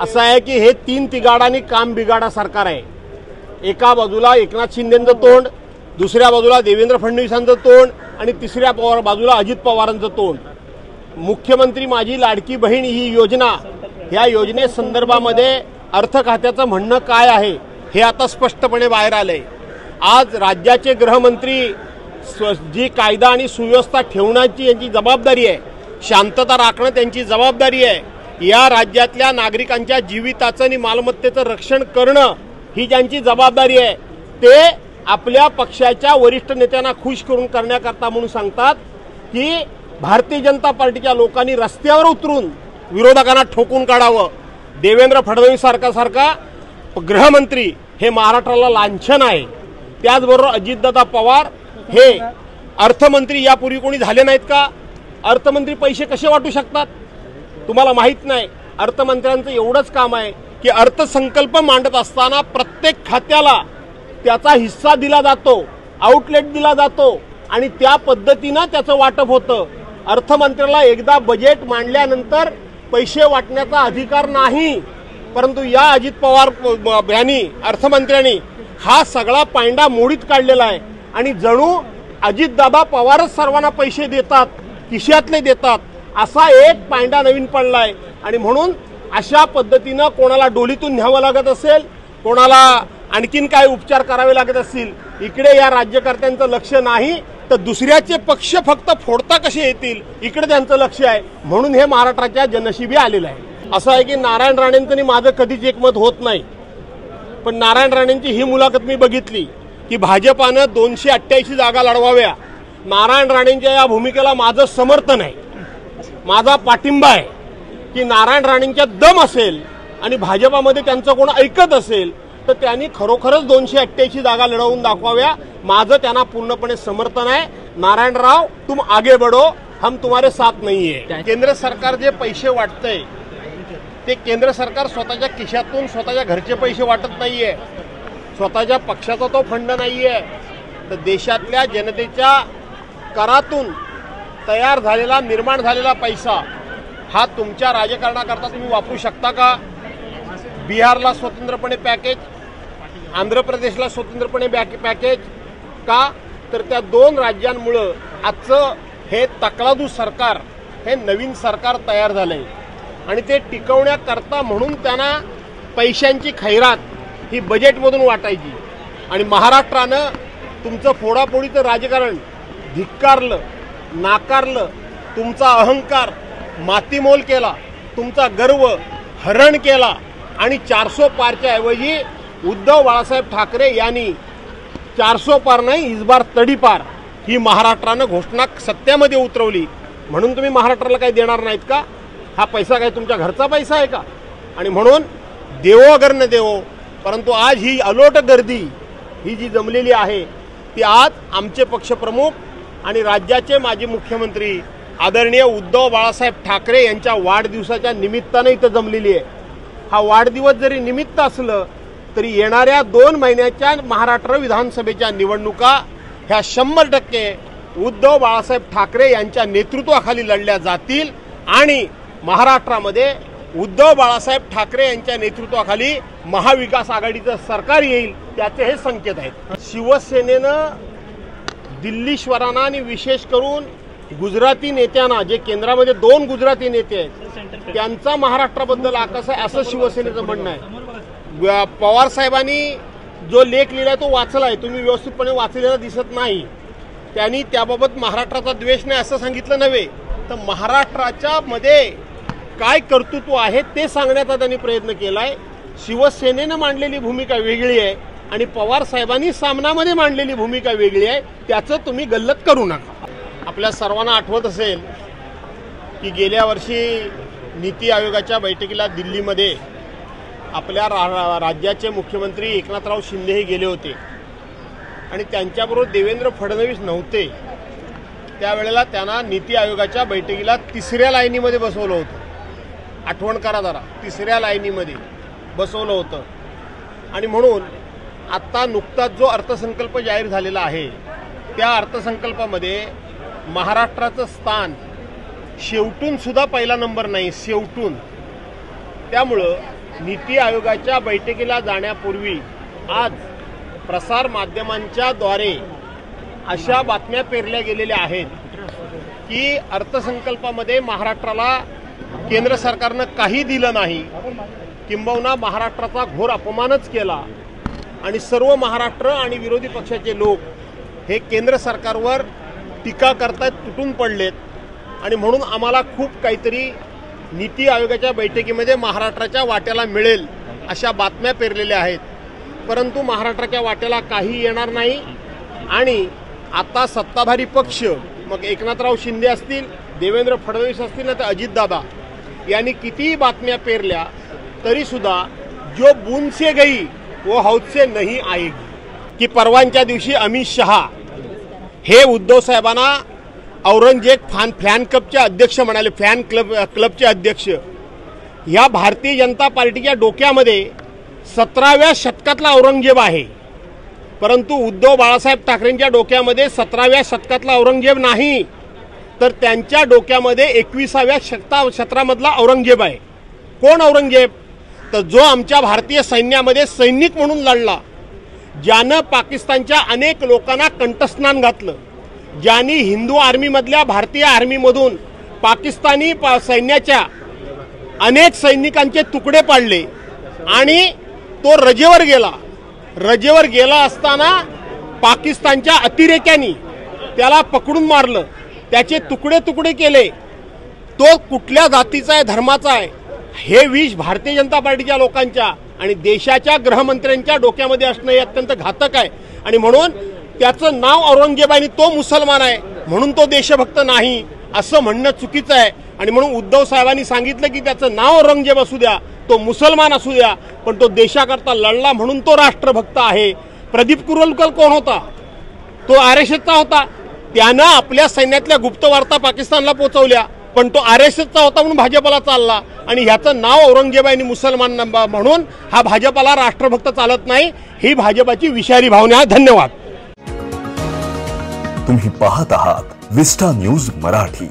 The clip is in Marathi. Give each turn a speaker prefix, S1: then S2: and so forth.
S1: असं आहे की हे तीन तिगाडांनी काम बिगाडा सरकार आहे। एका बाजूला एकनाथ शिंदेंचं तोंड, दुसऱ्या बाजूला देवेंद्र फडणवीसांचं तोंड आणि तिसऱ्या बाजूला अजित पवारांचं तोंड। मुख्यमंत्री माझी लाडकी बहीण ही योजना, ह्या योजनेसंदर्भामध्ये अर्थ खात्याचं म्हणणं काय आहे हे आता स्पष्टपणे बाहेर आलंय। आज राज्याचे गृहमंत्री जी कायदा आणि सुव्यवस्था ठेवण्याची यांची जबाबदारी आहे, शांतता राखणं त्यांची जबाबदारी आहे, या राज्यातल्या नागरिकांच्या जीविताचं आणि मालमत्तेचं रक्षण करणं ही ज्यांची जबाबदारी आहे, ते आपल्या पक्षाच्या वरिष्ठ नेत्यांना खुश करून करण्याकरता म्हणून सांगतात की भारतीय जनता पार्टीच्या लोकांनी रस्त्यावर उतरून विरोधकांना ठोकून काढावं। देवेंद्र फडणवीस सारखा गृहमंत्री हे महाराष्ट्राला लांछन आहे। त्याचबरोबर अजितदादा पवार हे अर्थमंत्री यापूर्वी कोणी झाले नाहीत का? अर्थमंत्री पैसे कसे वाटू शकतात तुम्हाला माहित नाही। अर्थमंत्र्यांचं एवढंच काम आहे की अर्थसंकल्प मांडत असताना प्रत्येक खात्याला त्याचा हिस्सा दिला जातो, आउटलेट दिला जातो आणि त्या पद्धतीनं त्याचं वाटप होतं। अर्थमंत्र्याला एकदा बजेट मांडल्यानंतर पैसे वाटण्याचा अधिकार नाही, परंतु या अजित पवार यांनी अर्थमंत्र्यांनी हा सगळा पांडा मोडीत काढलेला आहे आणि जणू अजितदादा पवारच सर्वांना पैसे देतात, खिशातले देतात असा एक पांडा नवीन पडलाय। आणि म्हणून अशा पद्धतीनं कोणाला डोलीतून न्यावं लागत असेल, कोणाला आणखीन काय उपचार करावे लागत असतील, इकडे या राज्यकर्त्यांचं लक्ष नाही तर दुसऱ्याचे पक्ष फक्त फोडता कसे येतील इकडे त्यांचं लक्ष आहे। म्हणून हे महाराष्ट्राच्या जनशिबी आलेलं आहे। असं आहे की नारायण राणेंचं माझं कधीच एकमत होत नाही, पण नारायण राणेंची ही मुलाखत मी बघितली की भाजपानं 288 जागा लढवाव्या। नारायण राणेंच्या या भूमिकेला माझं समर्थन आहे, माझा पाठिंबा आहे की नारायण राणेंच्या दम असेल आणि भाजपामध्ये त्यांचं कोण ऐकत असेल तर त्यांनी खरोखरच 288 जागा लढवून दाखवाव्या। माझं त्यांना पूर्णपणे समर्थन आहे। नारायणराव तुम आगे बढ़ो, हम तुम्हारे साथ नहीं है। केंद्र सरकार जे पैसे वाटतंय ते केंद्र सरकार स्वतःच्या खिशातून स्वतःच्या घरचे पैसे वाटत नाहीये, स्वतःच्या पक्षाचा तो फंड नाहीये, तर देशातल्या जनतेच्या करातून तयार झालेला निर्माण झालेला पैसा हा तुमच्या राजकारणाकरता तुम्ही वापरू शकता का? बिहारला स्वतंत्रपणे पॅकेज, आंध्र प्रदेशला स्वतंत्रपणे पॅकेज का? तर त्या दोन राज्यांमुळे आजचं हे तकलादू सरकार, हे नवीन सरकार तयार झालंय आणि ते टिकवण्याकरता म्हणून त्यांना पैशांची खैरात ही बजेटमधून वाटायची आणि महाराष्ट्रानं तुमचं फोडाफोडीचं राजकारण धिक्कारलं, नाकारलं, तुमचा अहंकार मातीमोल केला, तुमचा गर्व हरण केला आणि 400 पारच्या ऐवजी उद्धव बाळासाहेब ठाकरे यांनी 400 पार नाही इस बार तडीपार ही महाराष्ट्रानं घोषणा सत्यामध्ये उतरवली। म्हणून तुम्ही महाराष्ट्राला काही देणार नाहीत का? हा पैसा काय तुमच्या घरचा पैसा आहे का? आणि म्हणून देवो अगर न देवो, परंतु आज ही अलोट गर्दी ही जी जमलेली आहे ती आज आमचे पक्षप्रमुख आणि राज्याचे माजी मुख्यमंत्री आदरणीय उद्धव बाळासाहेब ठाकरे यांच्या वाढदिवसाच्या निमित्ताने इथं जमलेली आहे। हा वाढदिवस जरी निमित्त असलं तरी येणाऱ्या 2 महिन्याच्या महाराष्ट्र विधानसभेच्या निवडणुका ह्या 100% उद्धव बाळासाहेब ठाकरे यांच्या नेतृत्वाखाली लढल्या जातील आणि महाराष्ट्रामध्ये उद्धव बाळासाहेब ठाकरे यांच्या नेतृत्वाखाली महाविकास आघाडीचं सरकार येईल, त्याचे हे संकेत आहेत। शिवसेनेनं दिल्लीश्वरांना आणि विशेष करून गुजराती नेत्यांना, जे केंद्रामध्ये 2 गुजराती नेते आहेत त्यांचा महाराष्ट्राबद्दल आकस आहे असं शिवसेनेचं म्हणणं आहे। पवार साहेबांनी जो लेख लिहिलाय तो वाचलाय, तुम्ही व्यवस्थितपणे वाचलेला दिसत नाही। त्यांनी त्याबाबत महाराष्ट्राचा द्वेष नाही असं सांगितलं नव्हे, तर महाराष्ट्राच्या मध्ये काय कर्तृत्व आहे ते सांगण्याचा त्यांनी प्रयत्न केलाय। शिवसेनेनं मांडलेली भूमिका वेगळी आहे आणि पवार साहेबांनी सामनामध्ये मांडलेली भूमिका वेगळी आहे, त्याचं तुम्ही गल्लत करू नका। आपल्या सर्वांना आठवत असेल की गेल्या वर्षी नीती आयोगाच्या बैठकीला दिल्लीमध्ये आपल्या राज्याचे मुख्यमंत्री एकनाथराव शिंदे हे गेले होते आणि त्यांच्याबरोबर देवेंद्र फडणवीस नव्हते। त्यावेळेला त्यांना नीती आयोगाच्या बैठकीला 3ऱ्या लाईनीमध्ये बसवलं होतं। आठवण करा जरा, 3ऱ्या लाईनीमध्ये बसवलं होतं। आणि म्हणून आता नुकताच जो अर्थसंकल्प जाहीर झालेला आहे त्या अर्थसंकल्पामध्ये महाराष्ट्राचं स्थान शेवटून सुद्धा पहिला नंबर नाही, शेवटून। त्यामुळं नीती आयोगाच्या बैठकीला जाण्यापूर्वी आज प्रसार माध्यमांच्या द्वारे अशा बातम्या पेरल्या गेलेल्या आहेत की अर्थसंकल्पामध्ये महाराष्ट्राला केंद्र सरकारनं काही दिलं नाही, किंबहुना महाराष्ट्राचा घोर अपमानच केला आणि सर्व महाराष्ट्र आणि विरोधी पक्षाचे लोक हे केंद्र सरकारवर टीका करतायत, तुटून पडलेत आणि म्हणून आम्हाला खूप काहीतरी नीती आयोगाच्या बैठकीमध्ये महाराष्ट्राच्या वाट्याला मिळेल अशा बातम्या पेरलेल्या आहेत. परंतु महाराष्ट्राच्या वाट्याला काही येणार नाही आणि आता सत्ताधारी पक्ष, मग एकनाथराव शिंदे असतील, देवेंद्र फडणवीस असतील, तर अजितदादा यांनी कितीही बातम्या पेरल्या तरीसुद्धा जो बूंद से गई वो हौद से नहीं आएगी की परवांच्या दिवशी अमित शहा हे उद्धव साहेबांना औरंगजेब फॅन क्लबचे अध्यक्ष म्हणाले, क्लबचे अध्यक्ष. या भारतीय जनता पार्टीच्या डोक्यामध्ये 17व्या शतकातला औरंगजेब आहे, परंतु उद्धव बाळासाहेब ठाकरेंच्या डोक्यामध्ये 17व्या शतकातला औरंगजेब नाही, तर त्यांच्या डोक्यामध्ये 21व्या शतकामधला औरंगजेब आहे. कोण औरंगजेब? तर जो आमच्या भारतीय सैन्यामध्ये सैनिक म्हणून लढला, ज्यानं पाकिस्तानच्या अनेक लोकांना कंठस्नान घातलं, ज्यांनी हिंदू आर्मीमधल्या भारतीय आर्मीमधून पाकिस्तानी सैन्याच्या अनेक सैनिकांचे तुकडे पाडले आणि तो रजेवर गेला. रजेवर गेला असताना पाकिस्तानच्या अतिरेक्यांनी त्याला पकडून मारलं, त्याचे तुकडे तुकडे केले. तो कुठल्या जातीचा आहे, धर्माचा आहे, हे विष भारतीय जनता पार्टीच्या लोकांच्या आणि देशाच्या गृहमंत्र्यांच्या डोक्यामध्ये असणं हे अत्यंत घातक आहे. आणि म्हणून त्याचं नाव औरंगजेब आणि तो मुसलमान आहे म्हणून तो देशभक्त नाही असं म्हणणं चुकीचं आहे. आणि म्हणून उद्धव साहेबांनी सांगितलं की त्याचं नाव औरंगजेब असू द्या, तो मुसलमान असू द्या, पण तो देशाकरता लढला म्हणून तो राष्ट्रभक्त आहे. प्रदीप कुरलकर कोण होता? तो RSSचा होता. त्यानं आपल्या सैन्यातल्या गुप्त वार्ता पाकिस्तानला पोहोचवल्या, पण तो RSSचा होता म्हणून भाजपला चालला आणि ह्याचं नाव औरंगजेब आणि मुसलमान म्हणून हा भाजपला राष्ट्रभक्त चालत नाही. ही भाजपाची विषारी भावना आहे. धन्यवाद.
S2: तुम्ही पाहत आहात विस्टा न्यूज मराठी.